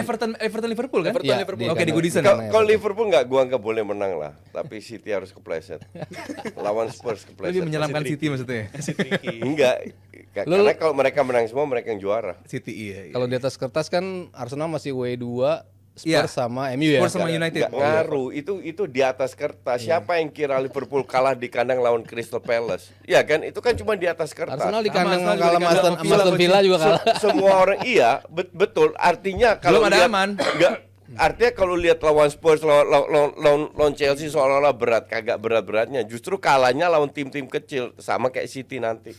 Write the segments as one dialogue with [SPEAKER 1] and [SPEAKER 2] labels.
[SPEAKER 1] Everton Liverpool kan?
[SPEAKER 2] Everton
[SPEAKER 3] Iya,
[SPEAKER 2] Liverpool.
[SPEAKER 1] Oke, di Goodison.
[SPEAKER 4] Kalau Liverpool gua nggak boleh menang lah, tapi City harus kepleset. Lawan Spurs
[SPEAKER 1] Lebih
[SPEAKER 4] kepleset.
[SPEAKER 1] menyeramkan City maksudnya.
[SPEAKER 4] Enggak, karena kalau mereka menang semua mereka yang juara.
[SPEAKER 1] City iya.
[SPEAKER 3] Kalau di atas kertas kan Arsenal masih W2, Spurs
[SPEAKER 1] Iya.
[SPEAKER 3] sama MU ya.
[SPEAKER 1] Spurs sama United.
[SPEAKER 4] Nggak ngaruh, itu di atas kertas. Siapa yang kira Liverpool kalah di kandang lawan Crystal Palace? Ya kan, itu kan cuma di atas kertas.
[SPEAKER 3] Arsenal di
[SPEAKER 1] Sama,
[SPEAKER 3] kandang
[SPEAKER 1] Arsenal juga
[SPEAKER 3] kalah
[SPEAKER 1] di
[SPEAKER 3] sama
[SPEAKER 1] kandang
[SPEAKER 3] Aston Villa juga kalah.
[SPEAKER 4] Semua orang iya, betul. Artinya kalau
[SPEAKER 1] Belum ada
[SPEAKER 4] lihat,
[SPEAKER 1] aman.
[SPEAKER 4] artinya kalau lihat lawan Spurs, lawan Chelsea seolah-olah berat, kagak berat-beratnya. Justru kalahnya lawan tim-tim kecil, sama kayak City nanti.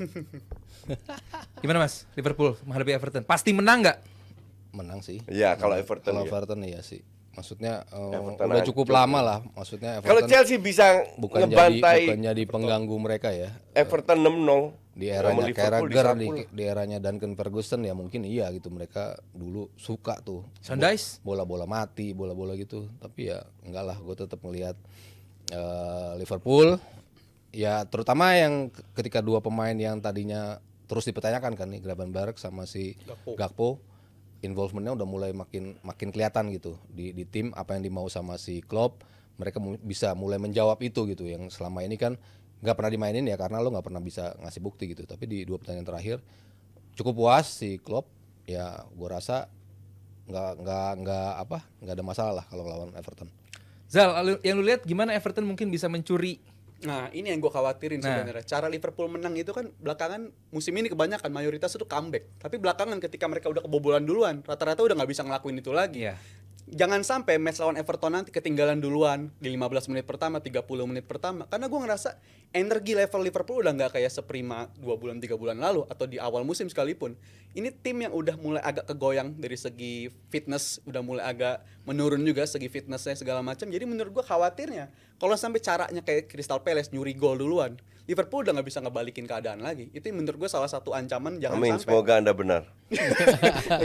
[SPEAKER 1] Gimana Mas? Liverpool menghadapi Everton. Pasti menang nggak?
[SPEAKER 3] Menang sih.
[SPEAKER 4] Ya kalau Everton.
[SPEAKER 3] Kalau
[SPEAKER 4] Ya.
[SPEAKER 3] Everton iya sih. Maksudnya
[SPEAKER 4] Everton
[SPEAKER 3] udah cukup
[SPEAKER 4] hancur.
[SPEAKER 3] lama lah. Maksudnya
[SPEAKER 4] Kalau
[SPEAKER 3] Everton
[SPEAKER 4] Chelsea bisa
[SPEAKER 3] bukan
[SPEAKER 4] ngebantai
[SPEAKER 3] jadi pengganggu mereka ya.
[SPEAKER 4] Everton 6-0
[SPEAKER 3] Di
[SPEAKER 4] sama
[SPEAKER 3] eranya
[SPEAKER 4] Liverpool
[SPEAKER 3] Carragher,
[SPEAKER 4] disapu.
[SPEAKER 3] di eranya Duncan Ferguson ya mungkin iya gitu, mereka dulu suka tuh
[SPEAKER 1] Sundays?
[SPEAKER 3] bola-bola mati, bola-bola gitu. Tapi ya enggak lah, gue tetap melihat Liverpool ya, terutama yang ketika dua pemain yang tadinya terus dipertanyakan kan nih, Gravenberch sama si Gakpo, involvementnya udah mulai makin kelihatan gitu di tim, apa yang dimau sama si Klopp, mereka bisa mulai menjawab itu gitu, yang selama ini kan nggak pernah dimainin ya karena lo nggak pernah bisa ngasih bukti gitu. Tapi di dua pertandingan terakhir cukup puas si Klopp ya, gue rasa nggak ada masalah lah kalau lawan Everton.
[SPEAKER 1] Zal, yang lu lihat gimana Everton mungkin bisa mencuri?
[SPEAKER 2] Nah, ini yang gue khawatirin
[SPEAKER 1] Nah.
[SPEAKER 2] sebenarnya. Cara Liverpool menang itu kan belakangan musim ini kebanyakan mayoritas itu comeback. Tapi belakangan ketika mereka udah kebobolan duluan, rata-rata udah nggak bisa ngelakuin itu lagi.
[SPEAKER 1] Iya.
[SPEAKER 2] Jangan sampai match lawan Everton nanti ketinggalan duluan di 15 menit pertama, 30 menit pertama. Karena gue ngerasa energi level Liverpool udah nggak kayak seprima 2 bulan 3 bulan lalu atau di awal musim sekalipun. Ini tim yang udah mulai agak kegoyang dari segi fitness, udah mulai agak menurun juga segi fitnessnya segala macam. Jadi menurut gue khawatirnya kalau sampai caranya kayak Crystal Palace nyuri gol duluan, Liverpool udah nggak bisa ngebalikin keadaan lagi. Itu menurut gue salah satu ancaman, jangan
[SPEAKER 4] Amin,
[SPEAKER 2] sampai.
[SPEAKER 4] semoga Anda benar.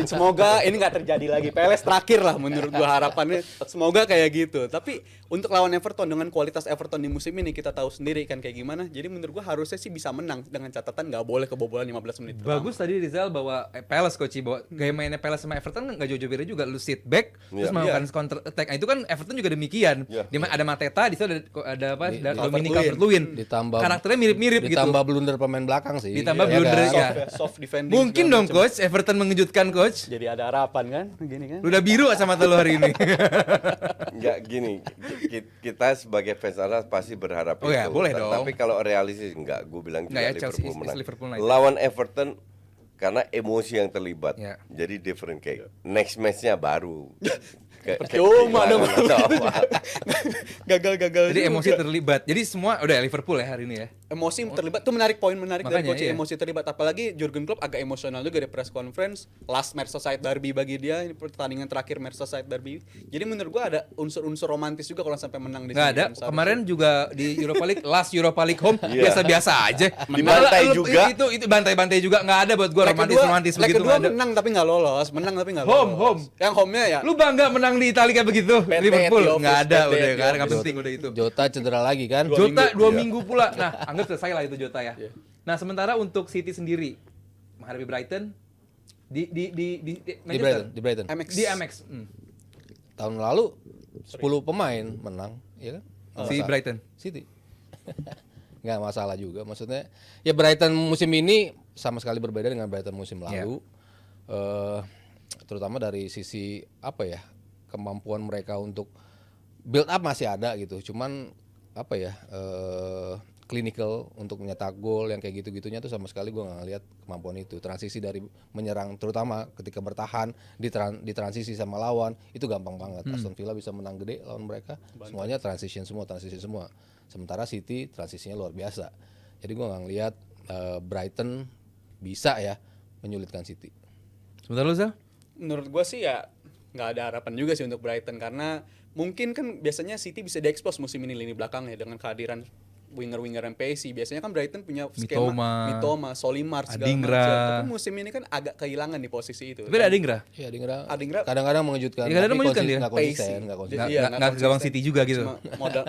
[SPEAKER 2] Semoga ini nggak terjadi lagi. Palace terakhir lah menurut gua harapannya. Semoga kayak gitu. Tapi untuk lawan Everton dengan kualitas Everton di musim ini kita tahu sendiri kan kayak gimana. Jadi menurut gua harusnya sih bisa menang dengan catatan nggak boleh kebobolan 15 menit pertama.
[SPEAKER 1] Bagus tadi Rizal bahwa Palace coach bahwa gaya mainnya Palace sama Everton nggak jauh-jauh beda juga. Lu sit back terus
[SPEAKER 4] Iya.
[SPEAKER 1] melakukan counter attack. Nah, itu kan Everton juga demikian.
[SPEAKER 4] Iya.
[SPEAKER 1] Di mana ada Mateta, di situ ada apa?
[SPEAKER 3] Di-
[SPEAKER 1] Ada
[SPEAKER 3] di-
[SPEAKER 1] Dominic
[SPEAKER 2] Calvert-Lewin.
[SPEAKER 1] Calvert-Lewin.
[SPEAKER 3] Ditambah
[SPEAKER 1] Karakternya mirip-mirip gitu.
[SPEAKER 3] ditambah blunder pemain belakang sih.
[SPEAKER 1] Ditambah
[SPEAKER 3] Ya
[SPEAKER 1] blunder,
[SPEAKER 3] kan?
[SPEAKER 1] ya.
[SPEAKER 2] Soft defending.
[SPEAKER 1] Mungkin
[SPEAKER 2] segala
[SPEAKER 1] dong
[SPEAKER 2] macam.
[SPEAKER 1] coach, Everton mengejutkan coach.
[SPEAKER 2] Jadi ada harapan kan? Gini kan?
[SPEAKER 1] Lu udah biru sama lu hari ini.
[SPEAKER 4] Enggak gini, kita sebagai fans Arsenal pasti berharap
[SPEAKER 1] Oh ya, boleh dong.
[SPEAKER 4] Tapi kalau realistis enggak, gue bilang juga
[SPEAKER 1] Enggak ya, Chelsea
[SPEAKER 4] Liverpool
[SPEAKER 1] is
[SPEAKER 4] menang.
[SPEAKER 1] Liverpool United.
[SPEAKER 4] Lawan Everton karena emosi yang terlibat.
[SPEAKER 1] Ya.
[SPEAKER 4] Jadi different kayak next match-nya baru.
[SPEAKER 2] Percuma dong.
[SPEAKER 4] Atau apa.
[SPEAKER 2] Gagal-gagal.
[SPEAKER 1] Jadi
[SPEAKER 2] juga.
[SPEAKER 1] emosi terlibat. Jadi semua udah Liverpool ya hari ini ya.
[SPEAKER 2] Emosi terlibat tuh menarik, poin menarik dari
[SPEAKER 1] Makanya,
[SPEAKER 2] coach,
[SPEAKER 1] iya.
[SPEAKER 2] emosi terlibat, apalagi Jurgen Klopp agak emosional juga di press conference last Merseyside derby bagi dia, ini pertandingan terakhir Merseyside derby. Jadi menurut gua ada unsur-unsur romantis juga kalau sampai menang di
[SPEAKER 1] Nggak
[SPEAKER 2] sini
[SPEAKER 1] ada.
[SPEAKER 2] kan, seharusnya.
[SPEAKER 1] Kemarin juga di Europa League, last Europa League home
[SPEAKER 4] Iya.
[SPEAKER 1] biasa-biasa aja.
[SPEAKER 4] Dibantai juga.
[SPEAKER 1] Itu bantai-bantai juga nggak ada buat gua
[SPEAKER 2] Leg kedua-
[SPEAKER 1] romantis
[SPEAKER 2] leg
[SPEAKER 1] begitu
[SPEAKER 2] kedua
[SPEAKER 1] nggak ada.
[SPEAKER 2] menang tapi nggak lolos, menang tapi nggak
[SPEAKER 1] Home,
[SPEAKER 2] lolos.
[SPEAKER 1] home.
[SPEAKER 2] Yang home-nya ya.
[SPEAKER 1] Lu bangga menang di Italia kayak begitu?
[SPEAKER 2] Bad
[SPEAKER 1] Liverpool
[SPEAKER 2] day at the
[SPEAKER 1] nggak
[SPEAKER 2] office,
[SPEAKER 1] ada,
[SPEAKER 2] bad day
[SPEAKER 1] udah
[SPEAKER 2] at the
[SPEAKER 1] nggak
[SPEAKER 2] office.
[SPEAKER 1] penting udah itu.
[SPEAKER 3] Jota cedera lagi kan?
[SPEAKER 1] Jota
[SPEAKER 4] minggu,
[SPEAKER 1] 2
[SPEAKER 4] iya.
[SPEAKER 1] minggu pula. Nah, anggap selesai lah itu Jota ya. Nah, sementara untuk City sendiri menghadapi Brighton di Manchester.
[SPEAKER 3] Di Brighton.
[SPEAKER 2] MX.
[SPEAKER 1] Di Amex.
[SPEAKER 3] Tahun lalu 10 pemain menang, ya kan? Nggak
[SPEAKER 1] Si
[SPEAKER 3] masalah.
[SPEAKER 1] Brighton.
[SPEAKER 3] City. Nggak masalah juga, maksudnya ya Brighton musim ini sama sekali berbeda dengan Brighton musim lalu. Terutama dari sisi apa ya, kemampuan mereka untuk build up masih ada gitu, cuman apa ya, clinical untuk menyetak gol yang kayak gitu-gitunya tuh sama sekali gue nggak ngeliat kemampuan itu. Transisi dari menyerang, terutama ketika bertahan di transisi sama lawan itu gampang banget. Aston Villa bisa menang gede lawan mereka, semuanya transition semua. Sementara City transisinya luar biasa. Jadi gue nggak ngeliat Brighton bisa ya menyulitkan City.
[SPEAKER 1] Sebentar lu, Zal.
[SPEAKER 2] Menurut gua sih ya nggak ada harapan juga sih untuk Brighton, karena mungkin kan biasanya City bisa diekspos musim ini lini belakang ya dengan kehadiran winger-winger yang pacey. Biasanya kan Brighton punya skema Mitoma, Solimar segala
[SPEAKER 1] Adingra.
[SPEAKER 2] macam. Tapi musim ini kan agak kehilangan di posisi itu.
[SPEAKER 1] Tapi ada Adingra.
[SPEAKER 3] Iya,
[SPEAKER 2] Adingra
[SPEAKER 3] kadang-kadang mengejutkan.
[SPEAKER 1] Iya, kadang-kadang
[SPEAKER 3] tapi
[SPEAKER 1] mengejutkan dia.
[SPEAKER 3] nggak konsisten, nggak konsisten.
[SPEAKER 1] Nggak-
[SPEAKER 2] Iya,
[SPEAKER 1] nggak ke gawang City juga gitu.
[SPEAKER 2] Cuma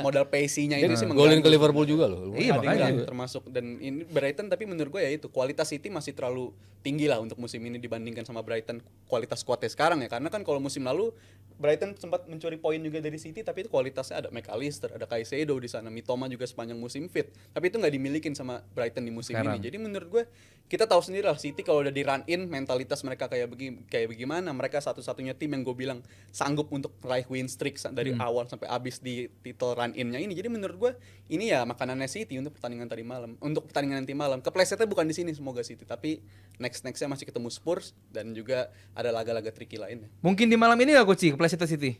[SPEAKER 2] modal pacey-nya ini sih
[SPEAKER 3] Golin
[SPEAKER 2] mengganggu.
[SPEAKER 3] ke Liverpool juga loh.
[SPEAKER 1] Iya,
[SPEAKER 2] Adingra
[SPEAKER 1] makanya.
[SPEAKER 2] termasuk, dan ini Brighton, tapi menurut gue ya itu kualitas City masih terlalu tinggi lah untuk musim ini dibandingkan sama Brighton kualitas skuadnya sekarang ya, karena kan kalau musim lalu Brighton sempat mencuri poin juga dari City, tapi itu kualitasnya ada McAllister, ada Caicedo di sana, Mitoma juga sepanjang musim fit, tapi itu nggak dimilikin sama Brighton di musim
[SPEAKER 1] Sekarang.
[SPEAKER 2] ini. Jadi menurut gue kita tahu sendiri lah City kalau udah di run in, mentalitas mereka kayak bagaimana, mereka satu-satunya tim yang gue bilang sanggup untuk meraih win streak dari awal sampai habis di title run in-nya ini. Jadi menurut gue ini ya makanannya City untuk pertandingan tadi malam, untuk pertandingan nanti malam. Keplesetnya bukan di sini semoga City, tapi nextnya masih ketemu Spurs dan juga ada laga-laga tricky lainnya.
[SPEAKER 1] Mungkin di malam ini nggak Coach ke Leicester City?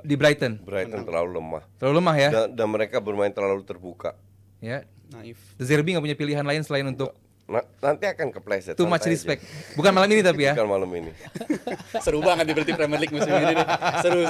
[SPEAKER 1] Di Brighton.
[SPEAKER 4] Brighton terlalu lemah.
[SPEAKER 1] Terlalu lemah ya?
[SPEAKER 4] Dan mereka bermain terlalu terbuka.
[SPEAKER 1] Ya.
[SPEAKER 2] Naif.
[SPEAKER 1] De Zerbi nggak punya pilihan lain selain untuk
[SPEAKER 4] Nanti akan kepleset.
[SPEAKER 1] too much
[SPEAKER 4] santai aja.
[SPEAKER 1] respect. Bukan malam ini tapi ya.
[SPEAKER 4] Bukan malam ini.
[SPEAKER 2] Seru banget nih berarti Premier League musim ini nih. Seru.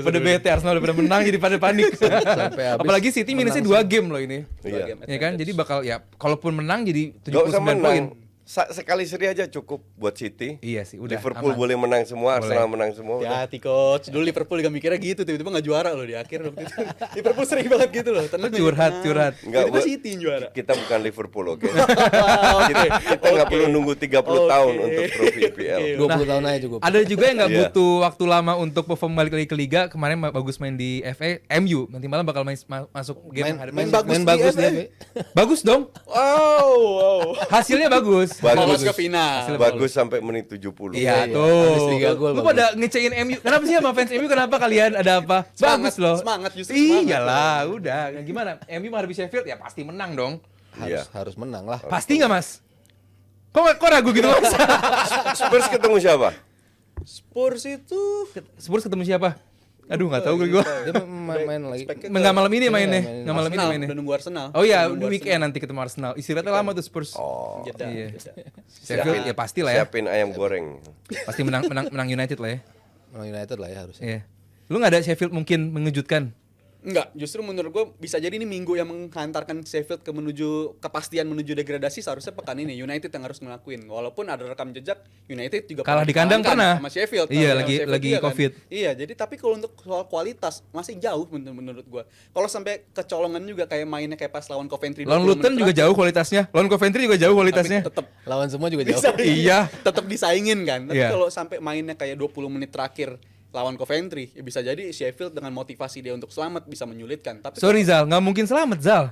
[SPEAKER 1] Pada bete Arsenal udah pada menang jadi pada panik.
[SPEAKER 3] Sampai habis
[SPEAKER 1] Apalagi City minusnya 2 game loh ini.
[SPEAKER 4] Iya.
[SPEAKER 1] Ya kan? Jadi bakal ya kalaupun menang jadi
[SPEAKER 4] Gak usah
[SPEAKER 1] 79 poin.
[SPEAKER 4] menang. Sekali seri aja cukup buat City.
[SPEAKER 1] Iya sih, udah
[SPEAKER 4] Liverpool
[SPEAKER 1] aman.
[SPEAKER 4] boleh menang semua, Arsenal menang semua. udah.
[SPEAKER 2] Hati coach, dulu Liverpool juga mikirnya gitu, tiba-tiba nggak juara loh di akhir waktu itu. Liverpool sering banget gitu loh. Tenang aja,
[SPEAKER 1] Curhat.
[SPEAKER 4] Enggak,
[SPEAKER 2] Tiba-tiba
[SPEAKER 4] gua-
[SPEAKER 2] City yang juara.
[SPEAKER 4] Kita bukan Liverpool, oke?
[SPEAKER 2] Oke.
[SPEAKER 4] Kita nggak perlu nunggu 30 tahun
[SPEAKER 2] Oke.
[SPEAKER 4] untuk trofi IPL.
[SPEAKER 3] 20 tahun aja cukup.
[SPEAKER 1] Ada juga yang nggak
[SPEAKER 4] Iya.
[SPEAKER 1] butuh waktu lama untuk perform balik lagi ke liga. Kemarin bagus main di FA, MU. Nanti malam bakal masuk game
[SPEAKER 3] Main
[SPEAKER 1] menghadapi-
[SPEAKER 3] bagus
[SPEAKER 2] di
[SPEAKER 3] dia.
[SPEAKER 2] FA.
[SPEAKER 1] Bagus dong.
[SPEAKER 2] Wow.
[SPEAKER 1] Hasilnya bagus.
[SPEAKER 2] Lolos ke final.
[SPEAKER 4] Bagus sampai menit 70.
[SPEAKER 1] Iya,
[SPEAKER 3] Iya,
[SPEAKER 1] tuh.
[SPEAKER 3] habis 3 gol
[SPEAKER 1] Lu
[SPEAKER 3] bagus.
[SPEAKER 1] pada ngecein MU. Kenapa sih sama fans MU? Kenapa kalian ada apa?
[SPEAKER 2] Semangat,
[SPEAKER 1] Bagus loh.
[SPEAKER 2] semangat, justru semangat.
[SPEAKER 1] Iyalah, udah. Gimana? MU menghadapi Sheffield ya pasti menang dong.
[SPEAKER 4] Iya.
[SPEAKER 3] Harus menang lah.
[SPEAKER 1] Pasti nggak Mas? Kok ragu gitu Mas?
[SPEAKER 4] Spurs ketemu siapa?
[SPEAKER 2] Spurs itu
[SPEAKER 1] Spurs ketemu siapa? Aduh nggak tahu gue.
[SPEAKER 3] Dia main lagi.
[SPEAKER 1] Nggak malam ini mainnya.
[SPEAKER 3] main
[SPEAKER 1] Nggak malam ini
[SPEAKER 2] Arsenal,
[SPEAKER 1] mainnya.
[SPEAKER 2] udah nunggu Arsenal.
[SPEAKER 1] Oh iya,
[SPEAKER 2] Udah nunggu
[SPEAKER 1] weekend nanti ketemu Arsenal. Istirahatnya lama tuh Spurs.
[SPEAKER 4] Oh,
[SPEAKER 2] Jeda,
[SPEAKER 1] Iya.
[SPEAKER 2] jeda.
[SPEAKER 1] Sheffield ya pasti lah ya.
[SPEAKER 4] siapin ayam goreng.
[SPEAKER 1] Pasti menang United lah ya.
[SPEAKER 3] Menang United lah ya harusnya.
[SPEAKER 1] Iya. Lu nggak ada Sheffield mungkin mengejutkan?
[SPEAKER 2] Enggak, justru menurut gue bisa jadi ini minggu yang menghantarkan Sheffield kepastian menuju degradasi, seharusnya pekan ini United yang harus ngelakuin. Walaupun ada rekam jejak United juga
[SPEAKER 1] Kalah
[SPEAKER 2] pernah
[SPEAKER 1] di kandang
[SPEAKER 2] dikalahkan
[SPEAKER 1] pernah.
[SPEAKER 2] sama Sheffield.
[SPEAKER 1] Iya,
[SPEAKER 2] Sama Sheffield
[SPEAKER 1] lagi
[SPEAKER 2] juga kan.
[SPEAKER 1] COVID.
[SPEAKER 2] Iya, jadi tapi kalau untuk soal kualitas masih jauh menurut gue. Kalau sampai kecolongan juga kayak mainnya kayak pas lawan Coventry.
[SPEAKER 1] Lawan
[SPEAKER 2] 20
[SPEAKER 1] Luton
[SPEAKER 2] menit
[SPEAKER 1] juga
[SPEAKER 2] terakhir,
[SPEAKER 1] jauh kualitasnya. Lawan Coventry juga jauh kualitasnya.
[SPEAKER 2] tapi tetap
[SPEAKER 3] Lawan semua juga jauh.
[SPEAKER 2] bisa
[SPEAKER 1] Iya.
[SPEAKER 2] tetap disaingin kan. Tapi
[SPEAKER 1] Iya.
[SPEAKER 2] kalau sampai mainnya kayak 20 menit terakhir lawan Coventry, ya bisa jadi Sheffield dengan motivasi dia untuk selamat bisa menyulitkan. Tapi
[SPEAKER 1] Sorry Zal, nggak mungkin selamat Zal.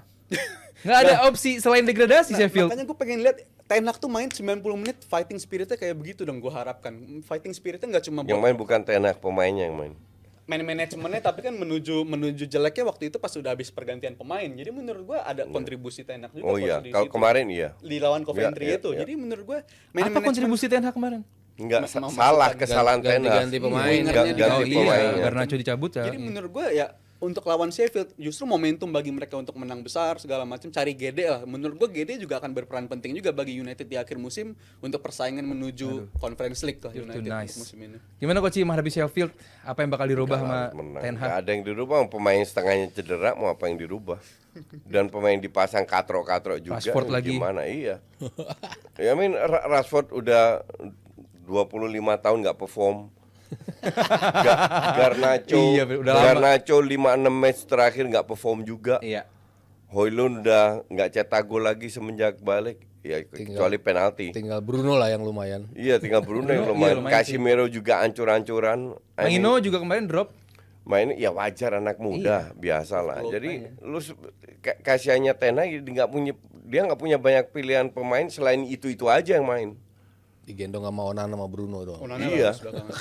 [SPEAKER 1] Nggak ada opsi selain degradasi Sheffield.
[SPEAKER 2] makanya gue pengen lihat Ten Hag tuh main 90 menit, fighting spiritnya kayak begitu dong gue harapkan. Fighting spiritnya nggak cuma
[SPEAKER 4] Yang
[SPEAKER 2] buat
[SPEAKER 4] main bukan Ten Hag, pemainnya yang main.
[SPEAKER 2] main manajemennya, tapi kan menuju jeleknya waktu itu pas sudah habis pergantian pemain. Jadi menurut gue ada kontribusi Ten Hag juga.
[SPEAKER 4] Oh iya,
[SPEAKER 2] di
[SPEAKER 4] kalau
[SPEAKER 2] situ.
[SPEAKER 4] kemarin iya.
[SPEAKER 2] Di lawan Coventry
[SPEAKER 4] Iya,
[SPEAKER 2] itu.
[SPEAKER 4] iya.
[SPEAKER 2] Jadi menurut gue
[SPEAKER 1] Apa kontribusi Ten Hag kemarin?
[SPEAKER 4] Enggak,
[SPEAKER 2] Memasukkan
[SPEAKER 4] salah kesalahan Ten Hag.
[SPEAKER 3] ganti pemain.
[SPEAKER 2] Wingernya
[SPEAKER 4] Ganti
[SPEAKER 1] Oh iya,
[SPEAKER 4] pemainnya.
[SPEAKER 1] Garnacho dicabut ya.
[SPEAKER 2] Jadi menurut gue ya untuk lawan Sheffield justru momentum bagi mereka untuk menang besar segala macam, cari GD lah. Menurut gue GD juga akan berperan penting juga bagi United di akhir musim untuk persaingan menuju Conference League lah United
[SPEAKER 1] nice.
[SPEAKER 2] untuk musim ini.
[SPEAKER 1] Gimana Coach menghadapi Sheffield? Apa yang bakal dirubah sama
[SPEAKER 4] Menang.
[SPEAKER 1] Ten
[SPEAKER 4] Nggak
[SPEAKER 1] Hag?
[SPEAKER 4] ada yang dirubah, pemain setengahnya cedera, mau apa yang dirubah? Dan pemain dipasang katrok-katrok juga.
[SPEAKER 1] Rashford lagi.
[SPEAKER 4] Gimana? Iya. Ya Rashford udah 25 tahun nggak perform. Garnacho,
[SPEAKER 1] Iya, udah lama.
[SPEAKER 4] Garnacho 5-6 match terakhir nggak perform juga.
[SPEAKER 1] Iya.
[SPEAKER 4] Højlund udah nggak cetak gol lagi semenjak balik. Ya kecuali penalti.
[SPEAKER 3] Tinggal Bruno lah yang lumayan.
[SPEAKER 4] Iya, tinggal Bruno yang
[SPEAKER 1] Bruno, iya,
[SPEAKER 4] lumayan.
[SPEAKER 1] lumayan sih.
[SPEAKER 4] Casemiro juga ancur-ancuran.
[SPEAKER 1] Maino juga kemarin drop.
[SPEAKER 4] Main ya wajar anak muda, biasa lah. Jadi lu kasihannya Ten Hag dia nggak punya banyak pilihan pemain selain itu aja yang main.
[SPEAKER 3] Digendong sama Onana sama Bruno doang.
[SPEAKER 2] Onana
[SPEAKER 4] Iya.
[SPEAKER 2] bagus belakangan.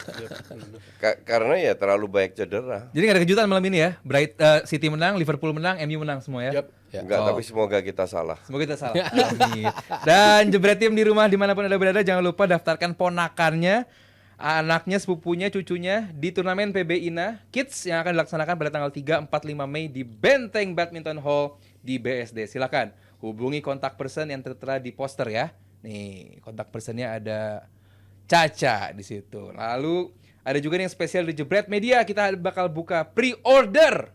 [SPEAKER 4] Karena ya terlalu banyak cedera.
[SPEAKER 1] Jadi nggak ada kejutan malam ini ya. City menang, Liverpool menang, MU menang semua ya.
[SPEAKER 2] Yap.
[SPEAKER 3] Ya.
[SPEAKER 4] Enggak,
[SPEAKER 1] Oh.
[SPEAKER 4] tapi semoga kita salah.
[SPEAKER 1] Semoga kita salah. Amin. Dan jebret tim di rumah dimanapun Anda berada, jangan lupa daftarkan ponakannya, anaknya, sepupunya, cucunya di turnamen PB INA Kids yang akan dilaksanakan pada tanggal 3, 4, 5 Mei di Benteng Badminton Hall di BSD. Silakan hubungi kontak person yang tertera di poster ya. Nih, kontak personnya ada Caca di situ. Lalu ada juga yang spesial di Jebret Media, kita bakal buka pre-order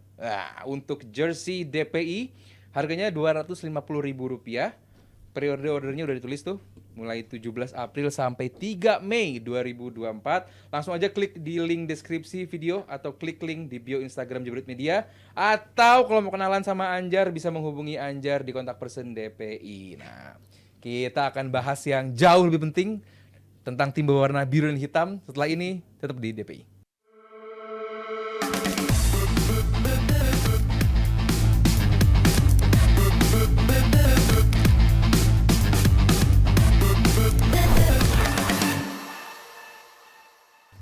[SPEAKER 1] untuk jersey DPI. Harganya Rp250.000. Pre-order ordernya udah ditulis tuh, mulai 17 April sampai 3 Mei 2024. Langsung aja klik di link deskripsi video atau klik link di bio Instagram Jebret Media, atau kalau mau kenalan sama Anjar bisa menghubungi Anjar di kontak person DPI. Nah, kita akan bahas yang jauh lebih penting tentang tim berwarna biru dan hitam setelah ini, tetap di DPI.